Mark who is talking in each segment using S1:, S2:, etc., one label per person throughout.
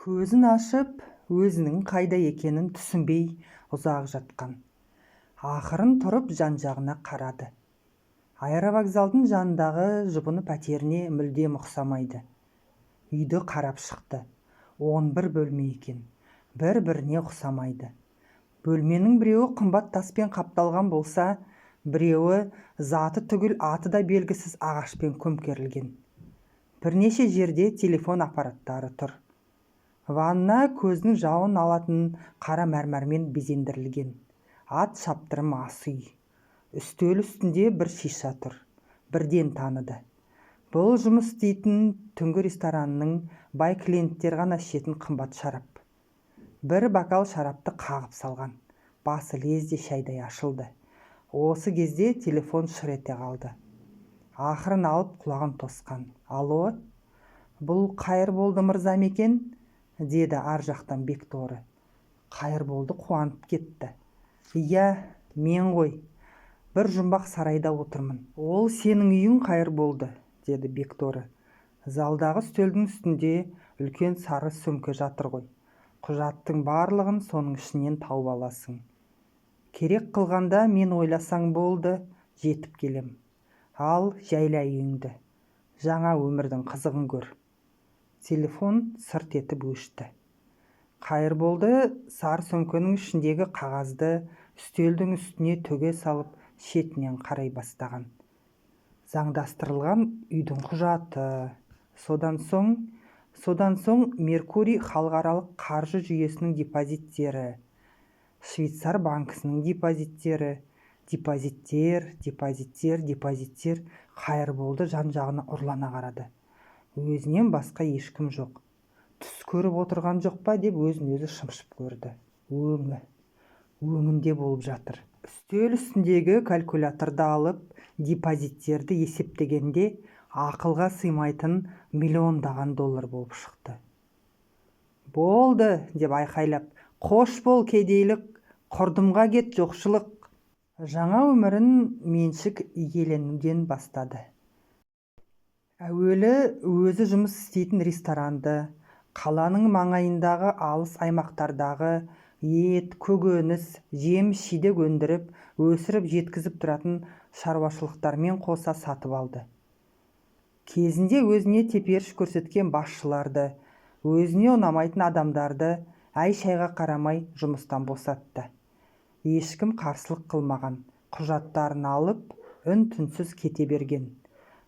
S1: Көзін ашып, өзінің қайда екенін түсінбей ұзақ жатқан. Ақырын тұрып жан-жағына қарады. Аэровокзалдың жанындағы жұбыны пәтеріне мүлдем ұқсамайды. Үйді қарап шықты. 11 бөлме екен. Бір-біріне ұқсамайды. Бөлменің біреуі қымбат таспен қапталған болса, біреуі заты түгіл аты да белгісіз ағашпен көмкерілген. Бірнеше жерде телефон аппараттары тұр. Ванна көздің жауын алатын қара мәрмәрмен безендірілген. Ат шаптырым ас үй. Үстел үстінде бір шиша тұр. Бірден таныды. Бұл жұмыс істейтін түнгі ресторанның бай клиенттер ғана ішетін қымбат шарап. Бір бокал шарапты қағып салған. Басы лезде шайдай ашылды. Осы кезде телефон шыр ете қалды. Ақырын алып құлағын тосқан. Алло, бұл Қайырболды мырза ма екен? Деді ар жақтан Бекторы. Қайырболды қуанып кетті. Иә, мен ғой. Бір жұмбақ сарайда отырмын. Ол сенің үйің Қайырболды, деді Бекторы. Залдағы үстелдің үстінде үлкен сары сөмке жатыр ғой. Құжаттың барлығын соның ішінен тауып аласың. Керек қылғанда мен ойласаң болды, жетіп келем. Ал жайла үйіңді. Жаңа өмірдің қызығын көр. Телефон сырт етіп өшті. Қайырболды сары сөмкенің ішіндегі қағазды үстелдің үстіне төге салып шетінен қарай бастаған. Заңдастырылған үйдің құжаты. Содан соң Меркурий халықаралық қаржы жүйесінің депозиттері, Швейцар банкісінің депозиттері, депозиттер. Қайырболды жан-жағына ұрлана қарады. Өзінен басқа ешкім жоқ. Түс көріп отырған жоқ па деп өзін-өзі шымшып көрді. Өңінде болып жатыр. Үстел үстіндегі калькуляторды алып, депозиттерді есептегенде ақылға сыймайтын миллиондаған доллар болып шықты. Болды, деп айқайлап, қош бол кедейлік, құрдымға кет жоқшылық. Жаңа өмірін меншік иеленуден бастады. Әуелі өзі жұмыс істейтін ресторанды, қаланың маңайындағы алыс аймақтардағы ет, көкөніс, жеміс-жидек өндіріп, өсіріп жеткізіп тұратын шаруашылықтармен қоса сатып алды. Кезінде өзіне теперіш көрсеткен басшыларды, өзіне ұнамайтын адамдарды әй-шайға қарамай жұмыстан босатты. Ешкім қарсылық қылмаған, құжаттарын алып, үн-түнсіз кете берген.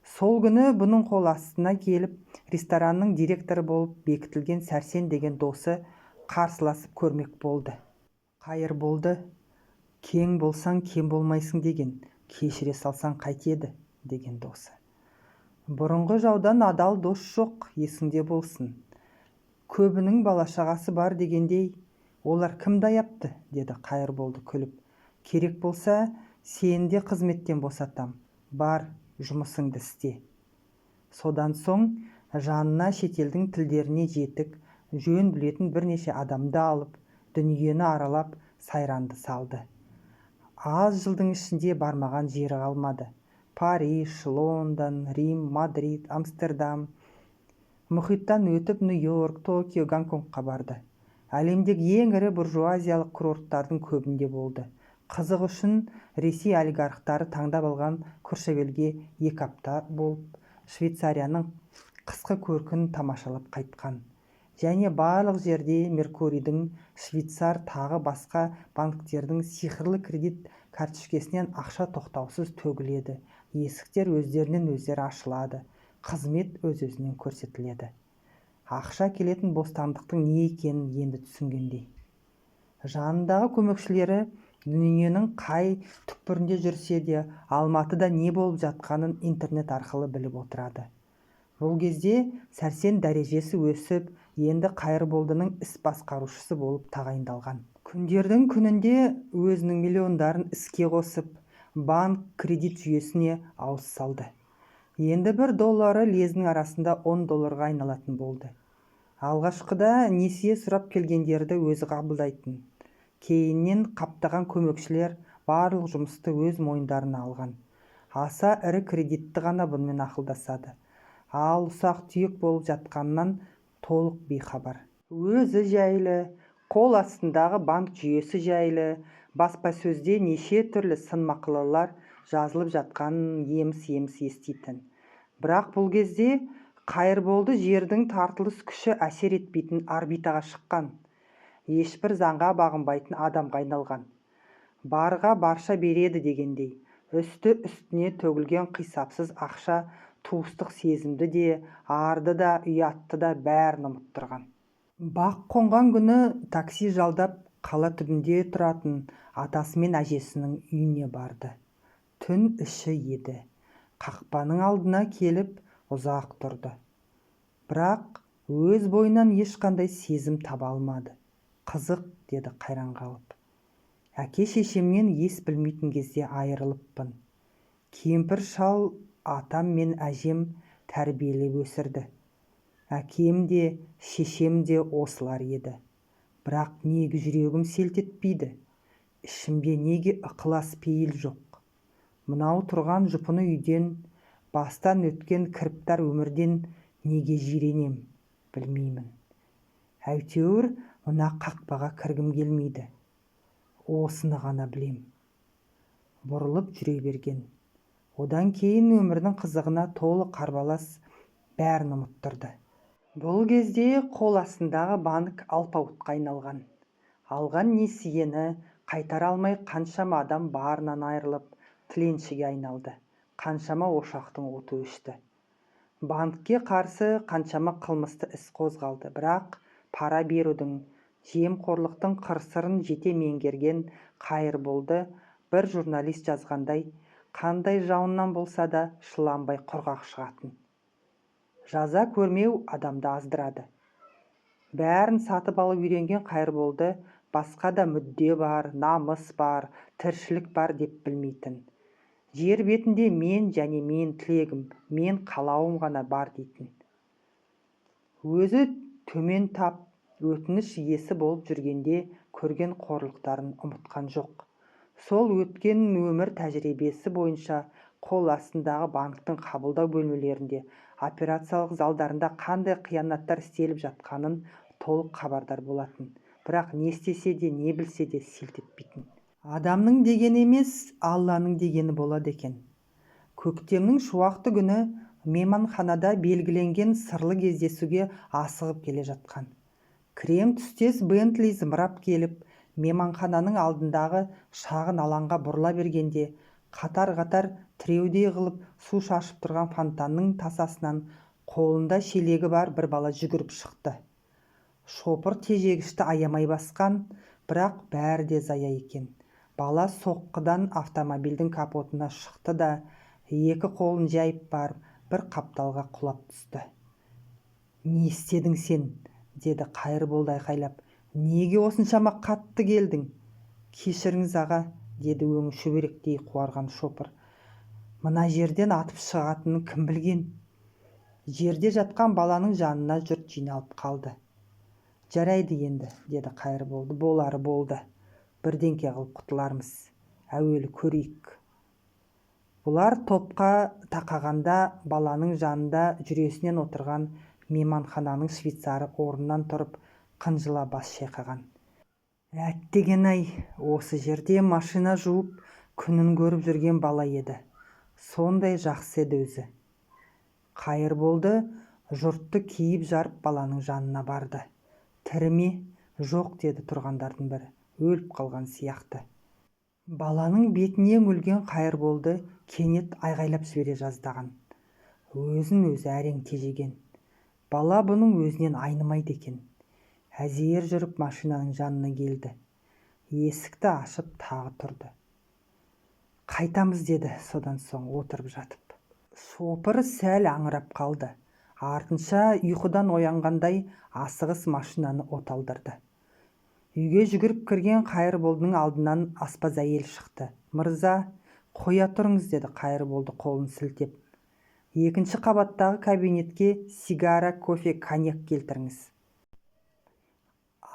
S1: Сол күні бұның қол астына келіп, ресторанның директоры болып бекітілген Сәрсен деген досы қарсыласып көрмек болды. Қайырболды, кең болсаң кем болмайсың деген, кешіре салсаң қайтеді, деген досы. Бұрынғы жаудан адал дос жоқ, есіңде болсын. Көбінің бала-шағасы бар дегендей, олар кімді аяпты, деді Қайырболды күліп. Керек болса, сені де қызметтен босатам. Бар, жұмысыңды істе. Содан соң жанына шетелдің тілдеріне жетік, жөн білетін бірнеше адамды алып, дүниені аралап, сайранды салды. Аз жылдың ішінде бармаған жері қалмады. Париж, Лондон, Рим, Мадрид, Амстердам. Мұхиттан өтіп Нью-Йорк, Токио, Гонконгқа барды. Әлемдегі ең ірі буржуазиялық курорттардың көбінде болды. Қызық үшін Ресей олигархтары таңдап алған Куршевелге 2 апта болып, Швейцарияның қысқы көркін тамашалап қайтқан. Және барлық жерде Меркурийдің, Швейцар тағы басқа банктердің сиқырлы кредит карточкесінен ақша тоқтаусыз төгіледі. Есіктер өздерінен өздері ашылады. Қызмет өз-өзінен көрсетіледі. Ақша келетін бостандықтың не екенін енді түсінгендей. Жанындағы көмекшілері дүниенің қай түкпірінде жүрсе де, Алматыда не болып жатқанын интернет арқылы біліп отырады. Бұл кезде Сәрсен дәрежесі өсіп, енді Қайырболдының іс басқарушысы болып тағайындалған. Күндердің күнінде өзінің миллиондарын іске қосып, банк кредит жүйесіне ауыз салды. Енді $1 лездің арасында $10 айналатын болды. Алғашқыда несие сұрап келгендерді өзі қабылдайтын. Кейіннен қаптаған көмекшілер барлық жұмысты өз мойындарына алған. Аса ірі кредитті ғана бұнымен ақылдасады. Ал ұсақ түйек болып жатқаннан толық бейхабар. Өзі жайлы, қол астындағы банк жүйесі жайлы, баспасөзде неше түрлі сын мақалалар жазылып жатқанын еміс-еміс еститін. Бірақ бұл кезде Қайырболды жердің тартылыс күші әсер етпейтін орбитаға шыққан, ешбір заңға бағынбайтын адамға айналған. Барға барша береді дегендей, үсті-үстіне төгілген қисапсыз ақша туыстық сезімді де, арды да, ұятты да бәрін ұмыттырған. Бақ қонған күні такси жалдап қала түбінде тұратын атасы мен әжесінің үйіне барды. Түн іші еді. Қақпаның алдына келіп ұзақ тұрды. Бірақ өз бойынан ешқандай сезім таба алмады. Қызық, деді қайран қалып. Әке-шешемнен ес білмейтін кезде айырылыппын. Кемпір шал атам мен әжем тәрбиелеп өсірді. Әкем де, шешем де осылар еді. Бірақ неге жүрегім селт етпейді? Ішімде неге ықылас пейіл жоқ? Мынау тұрған жұпыны үйден, бастан өткен кіріптар өмірден неге жиренем, білмеймін. Әйтеуір мына қақпаға кіргім келмейді. Осыны ғана білем. Бұрылып жүре берген. Одан кейін өмірдің қызығына толы қарбалас бәрін ұмыттырды. Бұл кезде қол астындағы банк алпауытқа айналған. Алған несиені қайтара алмай қаншама адам барынан айырылып, тіленшіге айналды. Қаншама ошақтың оты өшті. Банкке қарсы қаншама қылмысты іс қозғалды. Бірақ пара берудің, жемқорлықтың қыр-сырын жете меңгерген Қайырболды бір журналист жазғандай, қандай жауыннан болса да шыланбай құрғақ шығатын. Жаза көрмеу адамды аздырады. Бәрін сатып алып үйренген Қайырболды басқа да мүдде бар, намыс бар, тіршілік бар деп білмейтін. Жер бетінде мен және мен тілегім, мен қалауым ғана бар дейтін. Өзі төмен тап, өтініш иесі болып жүргенде көрген қорлықтарын ұмытқан жоқ. Сол өткен өмір тәжірибесі бойынша қол астындағы банктың қабылдау бөлмелерінде, операциялық залдарында қандай қиянаттар істеліп жатқанын толық хабардар болатын. Бірақ не істесе де, не білсе де селт етпейтін. Адамның дегені емес, Алланың дегені болады екен. Көктемнің шуақты күні мейманханада белгіленген сырлы кездесуге асығып келе жатқан. Крем түстес Бентли зымырап келіп, мейманхананың алдындағы шағын алаңға бұрыла бергенде, қатар-қатар тіреудей қылып су шашып тұрған фонтанның тасасынан қолында шелегі бар бір бала жүгіріп шықты. Шопыр тежегішті аямай басқан, бірақ бәрі де зая екен. Бала соққыдан автомобильдің капотына шықты да, екі қолын жайып барып, бір қапталға құлап түсті. «Не істедің сен?» деді Қайырболды айқайлап. «Неге осыншама қатты келдің?» «Кешіріңіз аға», деді өңі шүберектей қуарған шопыр. «Мына жерден атып шығатынын кім білген?» Жерде жатқан баланың жанына жұрт жиналып қалды. «Жарайды енді», деді Қайырболды. «Болары болды. Бірдеңке қылып құтылармыз. Әуелі көрейік». Бұлар топқа тақағанда баланың жанында жүресінен отырған мейманхананың швейцары орнынан тұрып қынжыла бас шайқаған. «Әттеген-ай, осы жерде машина жуып күнін көріп жүрген бала еді. Сондай жақсы еді өзі». Қайырболды жұртты киіп жарып баланың жанына барды. «Тірі ме?» «Жоқ», деді тұрғандардың бірі. «Өліп қалған сияқты». Баланың бетіне үңілген Қайырболды кенет айғайлап жібере жаздаған. Өзін өзі әрең тежеген. Бала бұның өзінен айнымайды екен. Әзер жүріп машинаның жанына келді. Есікті ашып тағы тұрды. «Қайтамыз», деді содан соң отырып жатып. Шопыр сәл аңырап қалды. Артынша ұйқыдан оянғандай асығыс машинаны оталдырды. Үйге жүгіріп кірген Қайырболдың алдынан аспаз әйел шықты. «Мырза, қоя тұрыңыз», деді Қайырболды қолын сілтеп. «Екінші қабаттағы кабинетке сигара, кофе, коньяк келтіріңіз».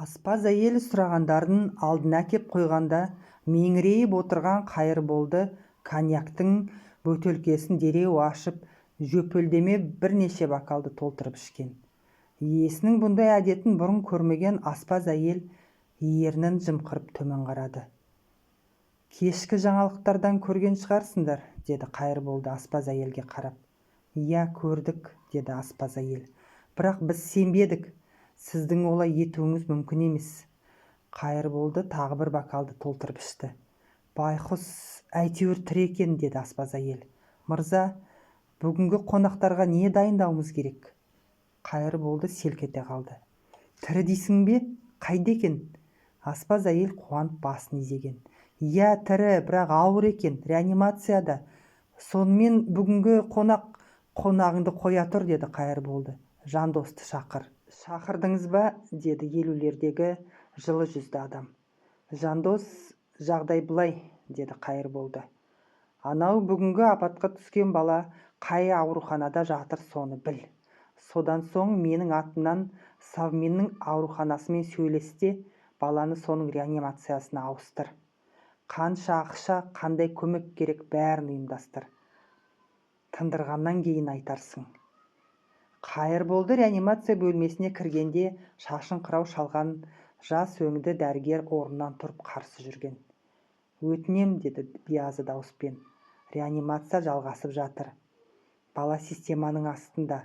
S1: Аспаз әйел сұрағандарын алдына кеп қойғанда, меңірейіп отырған Қайырболды коньяктың бөтелкесін дереу ашып, жөпөлдеме бірнеше бокалды толтырып ішкен. Иесінің бұндай әдетін бұрын көрмеген аспаз әйел ернін жымқырып төмен қарады. «Кешкі жаңалықтардан көрген шығарсыңдар», деді Қайырболды аспаз әйелге қарап. «Иә, көрдік», деді аспаз әйел. «Бірақ біз сенбедік. Сіздің олай етуіңіз мүмкін емес». Қайырболды тағы бір бокалды толтырып ішті. «Байқұс, әйтеуір тірі екен», деді аспаз әйел. «Мырза, бүгінгі қонақтарға не дайындауымыз керек?» Қайырболды селк ете қалды. «Тірі дейсің бе? Қайда екен?» Аспаз әйел қуанып басын изеген. «Иә, тірі, бірақ ауыр екен, реанимацияда. Сонымен бүгінгі қонағыңды қоя тұр», деді Қайырболды. «Жандосты шақыр». «Шақырдыңыз ба?» деді елулердегі жылы жүзді адам. «Жандос, жағдай былай», деді Қайырболды. «Анау бүгінгі апатқа түскен бала қай ауруханада жатыр, соны біл. Содан соң менің атымнан Совменнің ауруханасымен сөйлесте, баланы соның реанимациясына ауыстыр. Қанша ақша, қандай көмек керек, бәрін ұйымдастыр. Тындырғаннан кейін айтарсың». Қайырболды реанимация бөлмесіне кіргенде шашын қырау шалған жас өңді дәрігер орнынан тұрып қарсы жүрген. «Өтінем», деді биязы дауыспен. «Реанимация жалғасып жатыр. Бала системаның астында.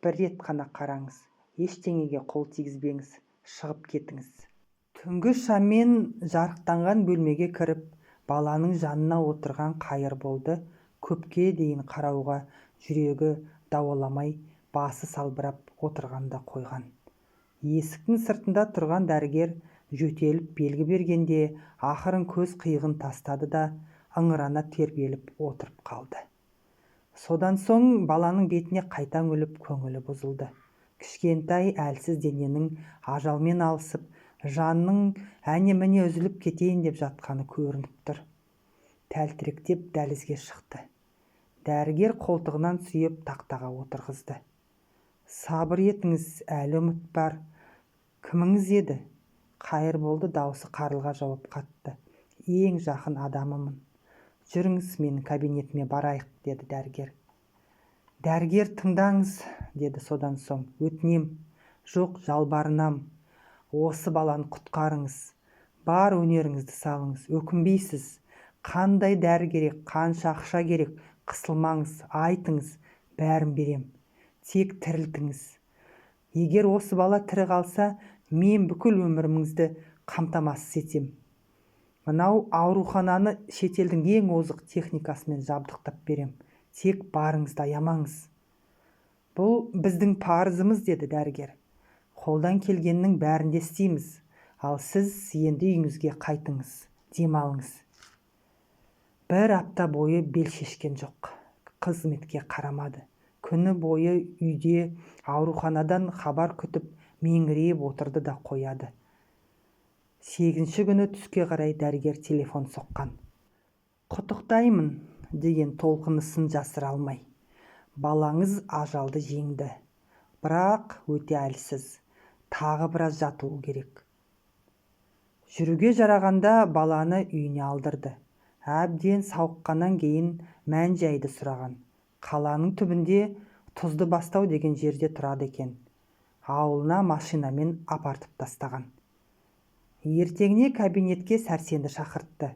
S1: Бір рет қана қараңыз. Ештеңеге қол тигізбеңіз. Шығып кетіңіз». Түнгі шаммен жарықтанған бөлмеге кіріп, баланың жанына отырған Қайырболды көпке дейін қарауға жүрегі дауаламай, басы салбырап отырғанда қойған. Есіктің сыртында тұрған дәрігер жөтеліп белгі бергенде ақырын көз қиығын тастады да ыңырана тербеліп отырып қалды. Содан соң баланың бетіне қайта үңіліп көңілі бұзылды. Кішкентай әлсіз дененің ажалмен алысып, жанның әне-міне үзіліп кетейін деп жатқаны көрініп тұр. Тәлтіректеп дәлізге шықты. Дәрігер қолтығынан сүйеп тақтаға отырғызды. «Сабыр етіңіз, әлі үміт бар». «Кіміңіз еді?» Қайырболды даусы қарлыға жауап қатты. «Ең жақын адамымын. Жүріңіз, менің кабинетіме барайық», деді дәрігер. «Дәрігер, тыңдаңыз», деді содан соң. «Өтінем, жоқ, жалбарынам. Осы баланы құтқарыңыз. Бар өнеріңізді салыңыз, өкінбейсіз. Қандай дәрі керек, қанша ақша керек, қысылмаңыз, айтыңыз, бәрін берем. Тек тірілтіңіз. Егер осы бала тірі қалса, мен бүкіл өміріңізді қамтамасыз етем. Мынау аурухананы шетелдің ең озық техникасымен жабдықтап берем. Тек барыңызды аямаңыз». «Бұл біздің парызымыз», деді дәрігер. «Қолдан келгеннің бәрінде істейміз. Ал сіз енді үйіңізге қайтыңыз, демалыңыз». Бір апта бойы бел шешкен жоқ. Қызметке қарамады. Күні бойы үйде, ауруханадан хабар күтіп, меңірейіп отырды да қояды. 8-ші күні түске қарай дәрігер телефон соққан. «Құттықтаймын», деген толқынысын жасыра алмай. «Балаңыз ажалды жеңді. Бірақ өте әлсіз. Тағы біраз жатуы керек». Жүруге жарағанда баланы үйіне алдырды. Әбден сауыққаннан кейін мән-жайды сұраған. Қаланың түбінде Тұзды Бастау деген жерде тұрады екен. Ауылына машинамен апартып тастаған. Ертеңіне кабинетке Сәрсенді шақыртты.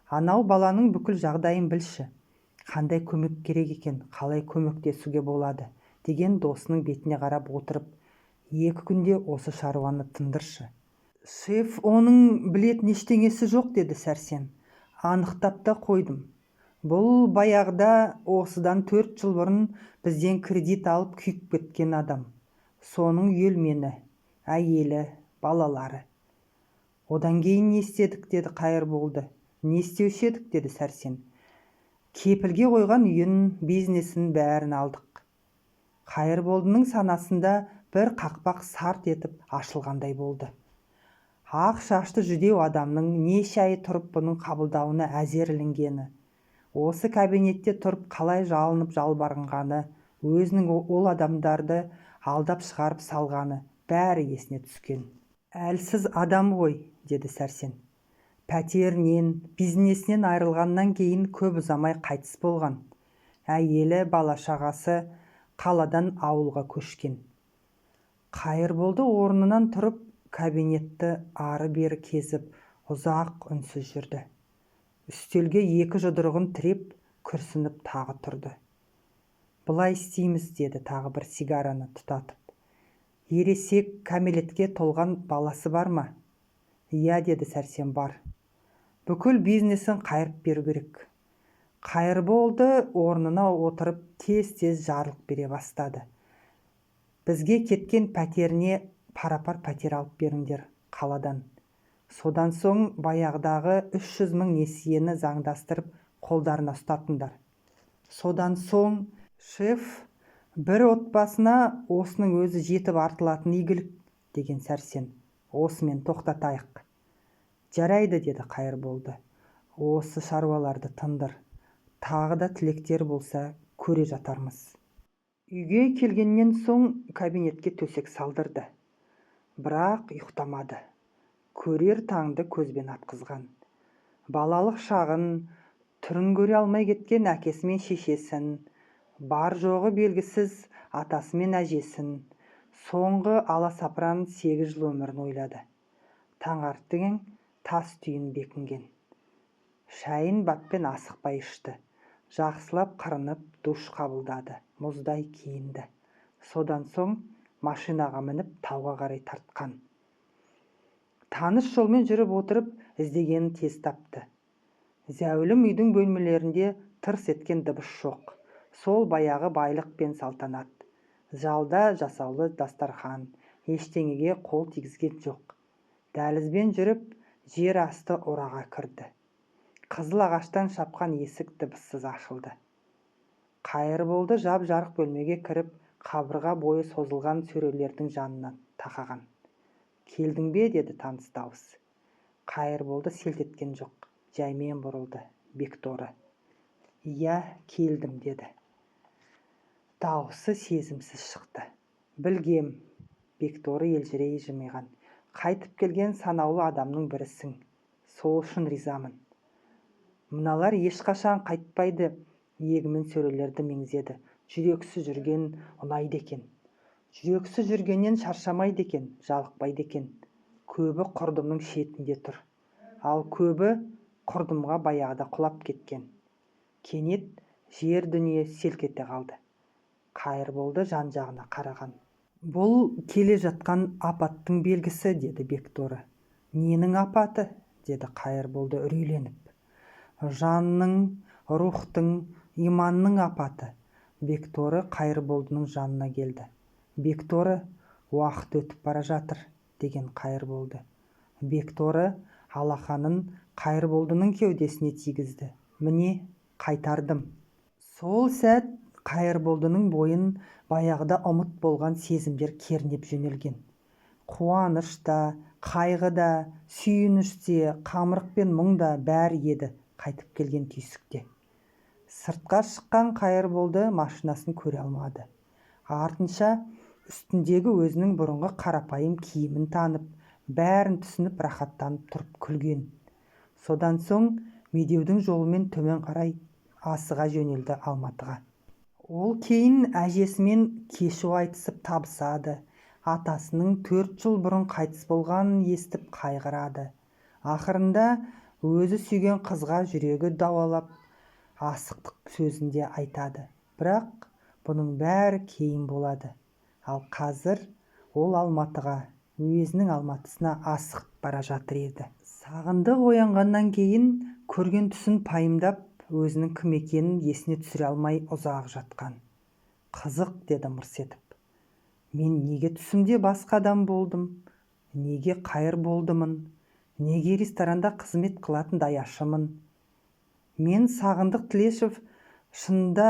S1: «Анау баланың бүкіл жағдайын білші. Қандай көмек керек екен, қалай көмектесуге болады», деген досының бетіне қарап отырып, 2 күнде осы шаруаны тындыршы. «Шеф, оның білетін ештеңесі жоқ», деді Сәрсен. «Анықтап та қойдым. Бұл баяғыда осыдан 4 жыл бұрын бізден кредит алып күйіп кеткен адам. Соның үйелмені, әйелі, балалары». «Одан кейін не істедік?» деді Қайырболды. «Не істеуші едік?» деді Сәрсен. «Кепілге қойған үйін, бизнесін бәрін алдық». Қайырболдының санасында бір қақпақ сарт етіп ашылғандай болды. Ақ шашты жүдеу адамның неше ай тұрып бұның қабылдауына әзірленгені, осы кабинетте тұрып қалай жалынып жалбарынғаны, өзінің ол адамдарды алдап шығарып салғаны бәрі есіне түскен. «Әлсіз адам ғой», деді Сәрсен. «Пәтерінен, бизнесінен айырылғаннан кейін көп ұзамай қайтыс болған. Әйелі, бала-шағасы қаладан ауылға көшкен. Қайырболды орнынан тұрып кабинетті ары-бері кезіп ұзақ үнсіз жүрді. Үстелге 2 жұдырығын тіреп күрсініп тағы тұрды. «Бұлай істейміз», деді тағы бір сигараны тұтатып. «Ересек, кәмелетке толған баласы бар ма?» «Иә», деді Сәрсен, «бар. Бүкіл бизнесін қайырып беру керек». Қайырболды орнына отырып тез-тез жарлық бере бастады. «Бізге кеткен пәтеріне пара-пар пәтер алып беріңдер қаладан. Содан соң баяғыдағы 300 000 несиені заңдастырып қолдарына ұстатыңдар. Содан соң шеф, бір отбасына осының өзі жетіп артылатын игілік», деген Сәрсен. «Осымен тоқтатайық». «Жарайды», деді Қайырболды. «Осы шаруаларды тындыр. Тағы да тілектер болса көре жатармыз». Үйге келгеннен соң кабинетке төсек салдырды. Бірақ ұйықтамады. Көрер таңды көзбен атқызған. Балалық шағын, түрін көре алмай кеткен әкесі мен шешесін, бар жоғы белгісіз атасы мен әжесін, соңғы аласапыран 8 жыл өмірін ойлады. Таңертең тас түйін бекінген. Шайын баппен асықпай ішті. Жақсылап қырынып душ қабылдады. Мұздай киінді. Содан соң машинаға мініп тауға қарай тартқан. Таныс жолмен жүріп отырып іздегенін тез тапты. Зәулім үйдің бөлмелерінде тырс еткен дыбыс жоқ. Сол баяғы байлық пен салтанат. Залда жасаулы дастархан, ештеңеге қол тигізген жоқ. Дәлізбен жүріп, жер асты ораға кірді. Қызыл ағаштан шапқан есік дыбыссыз ашылды. Қайырболды жап-жарық бөлмеге кіріп, қабырға бойы созылған сөрелердің жанынан тақаған. «Келдің бе?» деді таныс дауыс. Қайырболды селт еткен жоқ. Жаймен бұрылды. Бекторы. «Иә, келдім», деді. Дауысы сезімсіз шықты. «Білгем». Бекторы елжірей жымиған. «Қайтып келген санаулы адамның бірісің. Сол үшін ризамын». «Мыналар ешқашан қайтпайды», егімен сөрелерді меңзеді. «Жүрексіз жүрген ұнайды екен. Жүрексіз жүргеннен шаршамайды екен, жалықпайды екен. Көбі құрдымның шетінде тұр. Ал көбі құрдымға баяғыда құлап кеткен». Кенет жер дүние селк ете қалды. Қайырболды жан-жағына қараған. «Бұл келе жатқан апаттың белгісі», деді Бекторы. «Ненің апаты?» деді Қайырболды үрейленіп. «Жанның, рухтың, иманның апаты». Бекторы Қайырболдының жанына келді. «Бекторы, уақыт өтіп бара жатыр», деген Қайырболды. Бекторы алақанын Қайырболдының кеудесіне тигізді. «Міне, қайтардым». Сол сәт Қайырболдының бойын баяғыда ұмыт болған сезімдер кернеп жөнелген. Қуаныш та, қайғы да, сүйініш те, қамырық пен мұң да бәрі еді қайтып келген түйсікте. Сыртқа шыққан Қайырболды машинасын көре алмады. Артынша үстіндегі өзінің бұрынғы қарапайым киімін танып, бәрін түсініп рахаттанып тұрып күлген. Содан соң медеудің жолымен төмен қарай асыға жөнелді Алматыға. Ол кейін әжесімен кешу айтысып табысады. Атасының 4 жыл бұрын қайтыс болғанын естіп қайғырады. Ақырында өзі сүйген қызға жүрегі дауалап, асықтық сөзінде айтады. Бірақ бұның бәрі кейін болады. Ал қазір ол Алматыға, өзінің Алматысына асығып бара жатыр еді. Сағындық оянғаннан кейін көрген түсін пайымдап, өзінің кім екенін есіне түсіре алмай ұзақ жатқан. «Қызық», деді мырс етіп. «Мен неге түсімде басқа адам болдым? Неге Қайырболдымын? Неге ресторанда қызмет қылатын даяшымын? Мен Сағындық Тілешев, шынында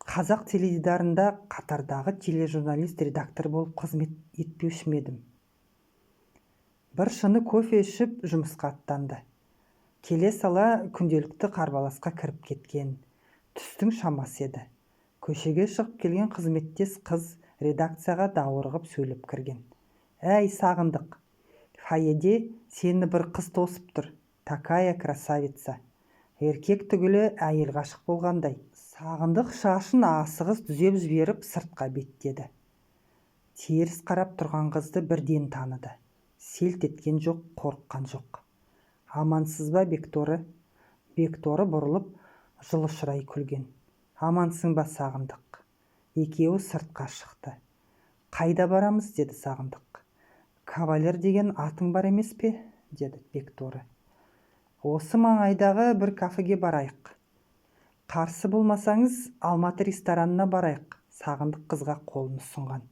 S1: қазақ теледидарында қатардағы тележурналист редактор болып қызмет етпеуші ме едім?» Бір шыны кофе ішіп жұмысқа аттанды. Келе сала күнделікті қарбаласқа кіріп кеткен. Түстің шамасы еді. Көшеге шығып келген қызметтес қыз редакцияға даурығып сөйлеп кірген. «Әй, Сағындық, фойеде сені бір қыз тосып тұр. Такая красавица». Еркек түгілі әйел ғашық болғандай. Сағындық шашын асығыс түзеп жіберіп сыртқа беттеді. Теріс қарап тұрған қызды бірден таныды. Селт еткен жоқ, қорыққан жоқ. Амансыз ба, Бекторы? Бекторы бұрылып, жылышырай күлген. Амансың ба, Сағындық? Екеуі сыртқа шықты. Қайда барамыз, деді Сағындық. Кавалер деген атың бар емес пе, деді Бекторы. Осы маңайдағы бір кафеге барайық. Қарсы болмасаңыз, Алматы ресторанына барайық, Сағындық қызға қолын ұсынған.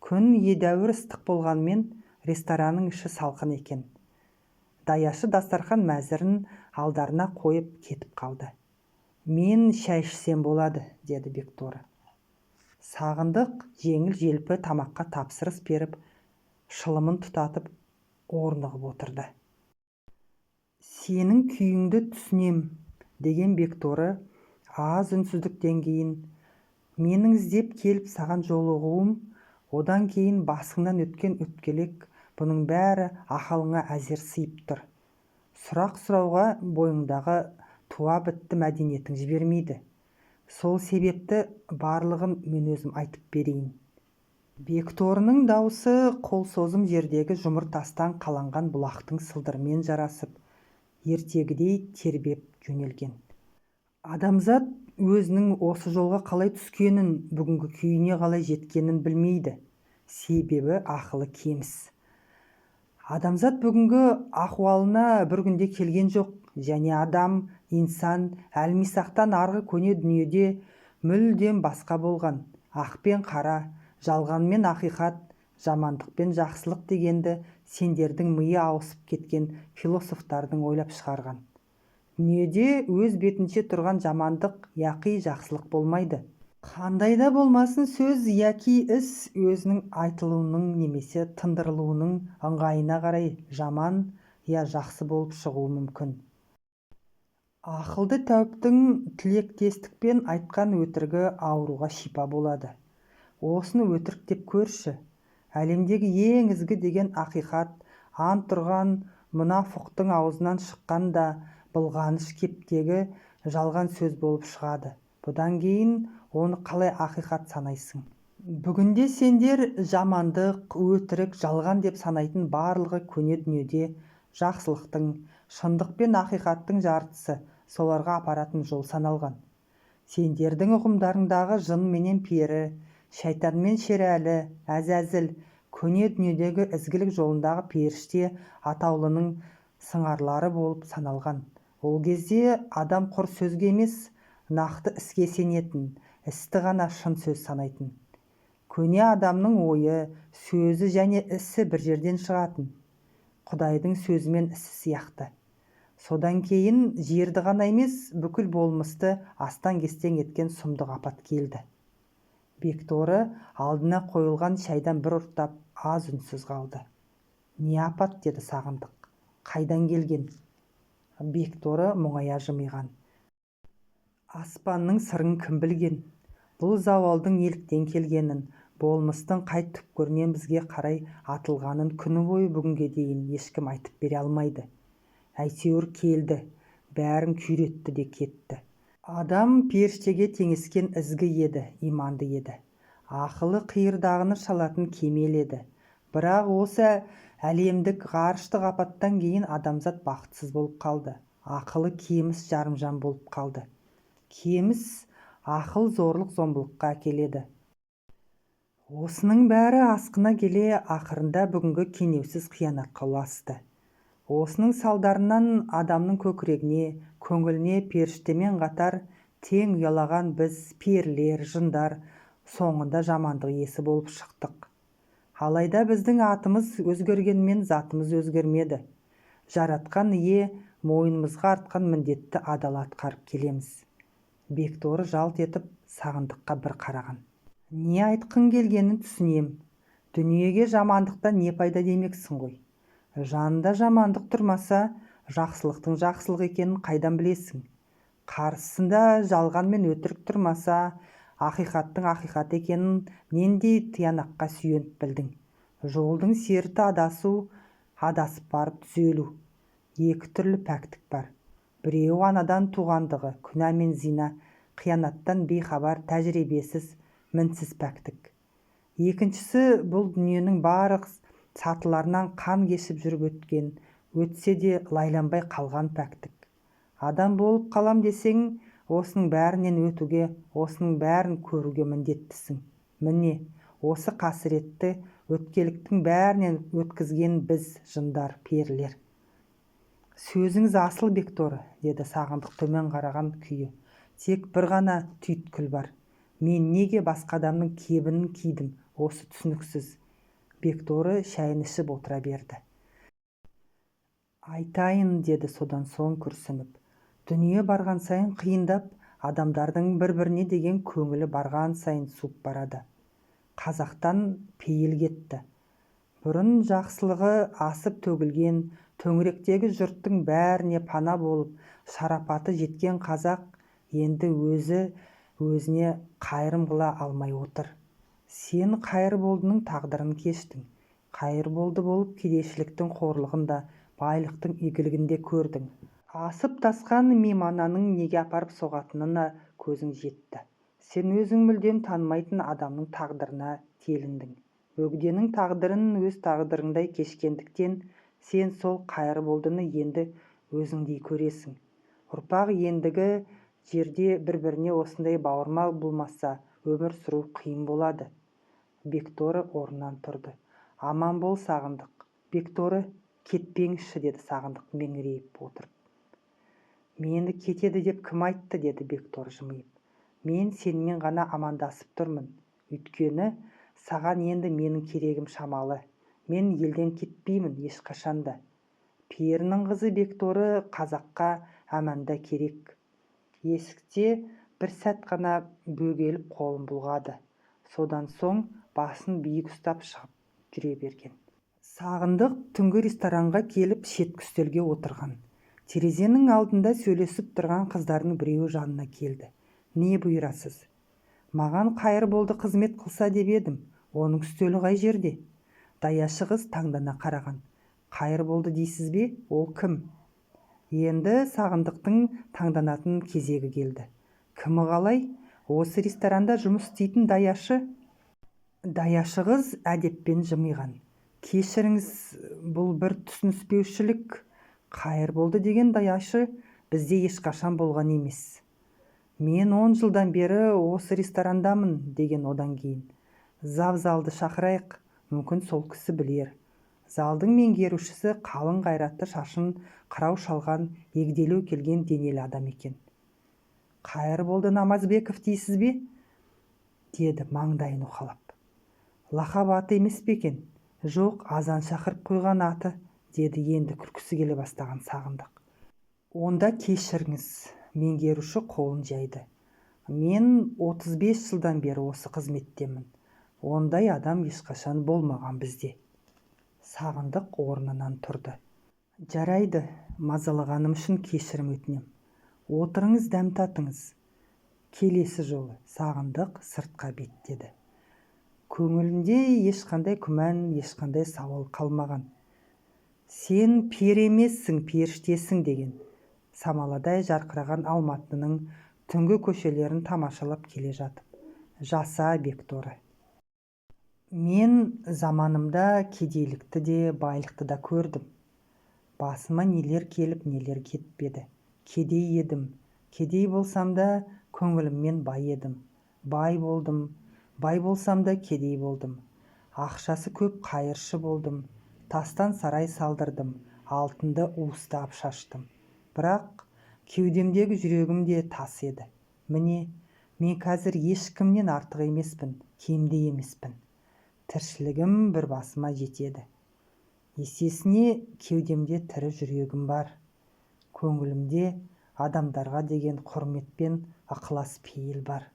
S1: Күн едәуір ыстық болғанмен, ресторанның іші салқын екен. Даяшы дастархан мәзірін алдарына қойып кетіп қалды. Мен шай ішсем болады, деді Бекторы. Сағындық жеңіл-желпі тамаққа тапсырыс беріп, шылымын тұтатып, орнығып отырды. Сенің күйіңді түсінем, деген Бекторы аз үнсіздіктен кейін, менің іздеп келіп саған жолығуым, одан кейін басыңнан өткен өткелек, бұның бәрі ақылыңа әзер сыйып тұр. Сұрақ сұрауға бойыңдағы туа бітті мәдениетің жібермейді. Сол себепті барлығын мен өзім айтып берейін. Бекторының даусы қол созым жердегі жұмыр тастан қаланған бұлақтың сылдырымен жарасып, ертегідей тербеп жөнелген. Адамзат өзінің осы жолға қалай түскенін, бүгінгі күйіне қалай жеткенін білмейді. Себебі ақылы кеміс. Адамзат бүгінгі ахуалына бір күнде келген жоқ, және адам, инсан, әлмисақтан арғы көне дүниеде мүлдем басқа болған. Ақ пен қара, жалған мен ақиқат, жамандық пен жақсылық дегенді сендердің миы ауысып кеткен философтардың ойлап шығарған. Дүниеде өз бетінше тұрған жамандық яқи жақсылық болмайды. Қандай да болмасын сөз яки іс өзінің айтылуының немесе тындырылуының ыңғайына қарай жаман я жақсы болып шығуы мүмкін. Ақылды тәуіптің тілектестікпен айтқан өтірігі ауруға шипа болады. Осыны өтірік деп көрші. Әлемдегі ең ізгі деген ақиқат, ант тұрған мұнафықтың аузынан шыққанда былғаныш кептегі жалған сөз болып шығады. Бұдан кейін оны қалай ақиқат санайсың? Бүгінде сендер жамандық, өтірік, жалған деп санайтын барлығы көне дүниеде жақсылықтың, шындық пен ақиқаттың жартысы соларға апаратын жол саналған. Сендердің ұғымдарыңдағы жын менен пері, шайтан мен шерәлі, әзәзіл, көне дүниедегі ізгілік жолындағы періште атаулының сыңарлары болып саналған. Ол кезде адам құр сөзге емес, нақты іске сенетін, істі ғана шын сөз санайтын. Көне адамның ойы, сөзі және ісі бір жерден шығатын. Құдайдың сөзі мен ісі сияқты. Содан кейін жерді ғана емес, бүкіл болмысты астан-кестен еткен сұмдық апат келді. Бекторы алдына қойылған шайдан бір ұрттап, аз үнсіз қалды. Не апат, деді Сағындық. Қайдан келген? Бекторы мұңая жымиған. Аспанның сырын кім білген? Бұл зауалдың неліктен келгенін, болмыстың қай түкпірінен бізге қарай атылғанын күні бойы бүгінге дейін ешкім айтып бере алмайды. Әйтеуір келді, бәрін күйретті де кетті. Адам періштеге теңескен ізгі еді, иманды еді. Ақылы қиырдағыны шалатын кемел еді. Бірақ осы әлемдік ғарыштық апаттан кейін адамзат бақытсыз болып қалды. Ақылы кеміс жарымжан болып қалды. Кеміс ақыл зорлық зомбылыққа әкеледі. Осының бәрі асқына келе ақырында бүгінгі кенеусіз қиянатқа ұласты. Осының салдарынан адамның көкірегіне, көңіліне періштемен қатар тең ұялаған біз, перілер, жындар, соңында жамандық иесі болып шықтық. Алайда біздің атымыз өзгергенмен затымыз өзгермеді. Жаратқан ие мойнымызға артқан міндетті адал атқарып келеміз. Бекторы жалт етіп Сағындыққа бір қараған. Не айтқың келгенін түсінем. Дүниеге жамандықтан не пайда демексің ғой. Жанында жамандық тұрмаса, жақсылықтың жақсылық екенін қайдан білесің? Қарсысында жалған мен өтірік тұрмаса, ақиқаттың ақиқат екенін нендей тиянаққа сүйеніп білдің? Жолдың серті адасу, адасып барып түзелу. Екі түрлі пәктік бар. Біреуі анадан туғандығы, күнә мен зина, қиянаттан бейхабар, тәжірибесіз, мінсіз пәктік. екіншісі бұл дүниенің барлық сатыларынан қан кешіп жүріп өтсе де лайланбай қалған пәктік. Адам болып қалам десең, осының бәрінен өтуге, осының бәрін көруге міндеттісің. Міне, осы қасіретті өткеліктің бәрінен өткізген біз, жындар, перілер. Сөзіңіз асыл, Бекторы, деді Сағындық төмен қараған күйі. Тек бір ғана түйткіл бар. Мен неге басқа адамның кебінін кидім, осы түсініксіз. Бекторы шайын ішіп отыра берді. Айтайын, деді содан соң күрсініп. Дүние барған сайын қиындап, адамдардың бір-біріне деген көңілі барған сайын суып барады. Қазақтан пейіл кетті. Бұрын жақсылығы асып төгілген, төңіректегі жұрттың бәріне пана болып, шарапаты жеткен қазақ енді өзіне қайырым қыла алмай отыр. Сен Қайырболдының тағдырын кештің. Қайырболды болып кедейшіліктің қорлығында, байлықтың игілігінде көрдің. Асып тасқан меймананың неге апарып соғатынына көзің жетті. Сен өзің мүлдем танымайтын адамның тағдырына теліндің. Бөгденің тағдырын өз тағдырыңдай кешкендіктен сен сол Қайырболдыны енді өзіңдей көресің. Ұрпақ ендігі жерде бір-біріне осындай бауырмал болмаса, өмір сүру қиын болады. Бекторы орнынан тұрды. Аман бол, Сағындық. Бекторы, кетпеңізші, деді Сағындық меңірейіп отырып. Мені кетеді деп кім айтты, деді Бекторы жымиып. Мен сенімен ғана амандасып тұрмын. Өйткені саған енді менің керегім шамалы. Мен елден кетпеймін ешқашанда. Перінің қызы Бекторы қазаққа әманда керек. Есікте бір сәт қана бөгеліп қолын бұлғады. Содан соң басын биік ұстап шығып жүре берген. Сағындық түнгі ресторанға келіп шеткі үстелге отырған. Терезенің алдында сөйлесіп тұрған қыздардың біреуі жанына келді. Не бұйырасыз? Маған Қайырболды қызмет қылса деп едім. Оның үстелі қай жерде? Даяшы қыз таңдана қараған. Қайырболды дейсіз бе? Ол кім? Енді Сағындықтың таңданатын кезегі келді. Кімі қалай? Осы ресторанда жұмыс істейтін даяшы. Даяшы қыз әдеппен жымиған. Кешіріңіз, бұл бір түсініспеушілік. Қайырболды деген даяшы бізде ешқашан болған емес. Мен 10 жылдан бері осы ресторандамын, деген одан кейін. Залды шақырайық, мүмкін сол кісі білер. Залдың меңгерушісі қалың қайратты, шашын қырау шалған, егделеу келген денелі адам екен. Қайырболды Намазбеков дейсіз бе? Деді маңдайын уқалап. Лақап аты емес пе екен? Жоқ, азан шақырып қойған аты, деді енді күлкісі келе бастаған Сағындық. Онда кешіріңіз, меңгеруші қолын жайды. Мен 35 жылдан бері осы қызметтемін. Ондай адам ешқашан болмаған бізде. Сағындық орнынан тұрды. Жарайды, мазалағаным үшін кешірім өтінем. Отырыңыз, дәм татыңыз. Келесі жолы. Сағындық сыртқа беттеді. Көңілінде ешқандай күмән, ешқандай сауал қалмаған. Сен пері емессің, періштесің, деген. Самаладай жарқыраған Алматының түнгі көшелерін тамашалап келе жатып. Жаса, Бекторы. Мен заманымда кедейлікті де, байлықты да көрдім. Басыма нелер келіп, нелер кетпеді. Кедей едім. Кедей болсам да көңіліммен бай едім. Бай болдым. Бай болсам да кедей болдым. Ақшасы көп қайыршы болдым. Тастан сарай салдырдым. Алтынды уыстап шаштым. Бірақ кеудемдегі жүрегім де тас еді. Міне, мен қазір ешкімнен артық емеспін, кемде емеспін. Тіршілігім бір басыма жетеді. Есесіне кеудемде тірі жүрегім бар. Көңілімде адамдарға деген құрмет пен ықылас пейіл бар.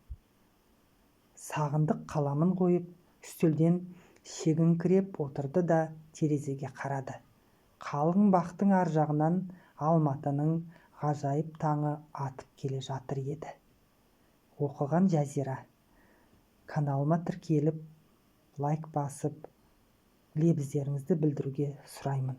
S1: Сағындық қаламын қойып, үстелден шегіңкіреп отырды да терезеге қарады. Қалың бақтың ар жағынан Алматының ғажайып таңы атып келе жатыр еді. Оқыған Жазира. Каналыма тіркеліп, лайк басып, лебіздеріңізді білдіруге сұраймын.